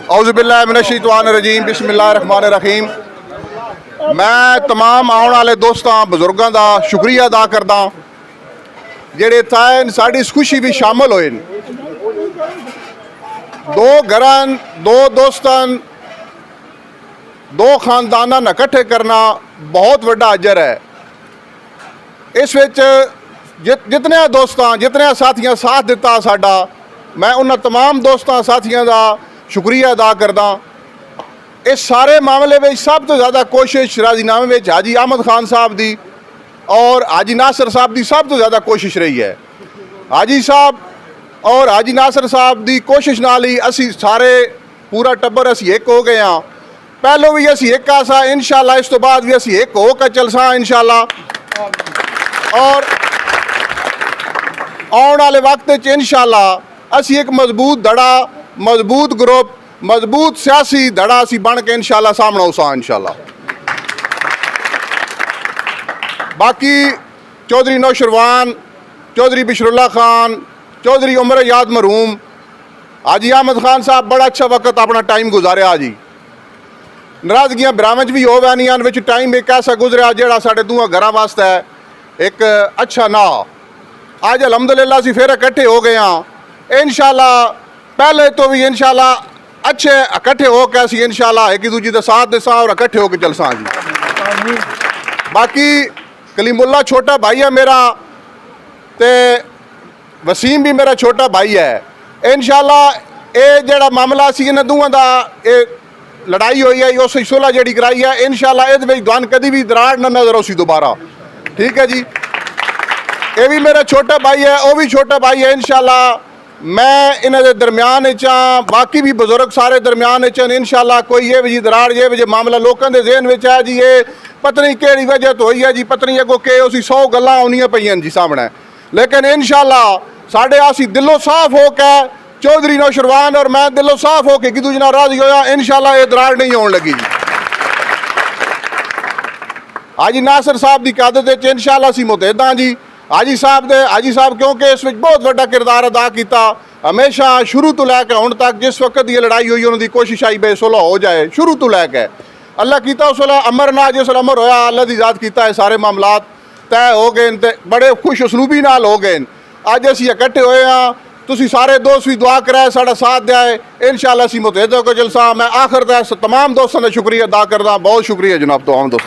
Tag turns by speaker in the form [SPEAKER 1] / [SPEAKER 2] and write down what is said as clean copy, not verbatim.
[SPEAKER 1] औज़ुबिल्लाहिमिनश्शैतानिर्रजीम बिस्मिल्लाहिर्रहमानिर्रहीम। मैं तमाम आने वाले दोस्तों बजुर्गों का शुक्रिया अदा करदा जेड़े इत्थे साड़ी इस खुशी भी शामिल होए। दो घरां दो दोस्तां दो खानदानां इकट्ठे करना बहुत वड्डा अजर है। इस विच जितने दोस्तों जितने साथियों साथ दिता साडा, मैं उन्होंने तमाम दोस्तों साथियों का शुक्रिया अदा करदा। इस सारे मामले में सब तो ज़्यादा कोशिश राजीनामे में हाजी अहमद खान साहब की और हाजी नासिर साहब की सब तो ज़्यादा कोशिश रही है। हाजी साहब और हाजी नासिर साहब की कोशिश नाल ही असी सारे पूरा टब्बर असी एक हो गए हाँ। पहलों भी असी एक आसा, इंशाअल्लाह इस तो बाद भी असी एक होकर चलसा इंशाअल्लाह। और आने वाले वक्त इंशाअल्लाह असी एक मजबूत धड़ा, मजबूत ग्रुप, मजबूत सियासी धड़ा असी बन के इंशाअल्लाह सामने उसा इंशाअल्लाह। बाकी चौधरी नौशरवान, चौधरी बिशरुल्लाह खान, चौधरी उमर याद मरहूम, हाजी अहमद खान साहब बड़ा अच्छा वक्त अपना टाइम गुजारिया। जी नाराजगियां बरामद भी हो वैनियां विच टाइम एक ऐसा गुजरिया जेड़ा साडे दूआ घरां वास्ते एक अच्छा ना। आज अलहमदुलिल्लाह असी फिर इकट्ठे हो गए हाँ। इंशाअल्लाह पहले तो भी इंशाअल्लाह अच्छे इकट्ठे हो के असी इंशाअल्लाह एक दूजे का साथ देसा और इकट्ठे होकर चलसा जी। बाकी कलीमुल्ला छोटा भाई है मेरा, ते वसीम भी मेरा छोटा भाई है। इंशाअल्लाह ये जेड़ा मामला सी इन्हां दोवां दा लड़ाई हुई है, उस सुलह जी कराई है। इंशाअल्लाह इहदे विच तुहानूं कभी भी दराड़ ना नजर आसी दोबारा, ठीक है जी। ये भी मेरा छोटा भाई है, वह भी छोटा भाई है। इंशाअल्लाह मैं इन्हां दे दरम्यान च, बाकी भी बुजुर्ग सारे दरम्यान च। इंशाअल्लाह कोई ये भी दराड़ ये भी मामला लोगों के जहन में है जी, ये पता नहीं किहड़ी वजह तो हुई है जी, पता नहीं अगों के उसी 100 गल्लां आउणियां पईयां जी सामने। लेकिन इंशाअल्लाह साढ़े असी दिलों साफ हो के चौधरी नौशरवान और मैं दिलों साफ हो के एक दूजे नाल राजी होया। इंशाअल्लाह ये दराड़ नहीं आउण लगी जी। हाजी नासिर साहब की क़यादत इंशाअल्लाह असी मुतहद हां जी। हाजी साहब क्योंकि इस बहुत बड़ा किरदार अदा किया। हमेशा शुरू तो लैके हुण तक जिस वक्त ये लड़ाई हुई उन्होंने कोशिश आई बे सुलह हो जाए, शुरू तो लैके अल्लाह किया उस वेले अमर ना जिस वेले अमर होया अल्लाह की ज़ात किया, सारे मामलात तय हो गए तो बड़े खुश उसलूबी नाल हो गए। अज असी इकट्ठे होए हाँ, तुसी सारे दोस्त भी दुआ कराए साड़ा साथ दियाए। इंशाअल्लाह असी मुतहद होकर जलसा। मैं आखिर तमाम दोस्तों का शुक्रिया अदा करदा। बहुत शुक्रिया जनाब तमाम दोस्तों।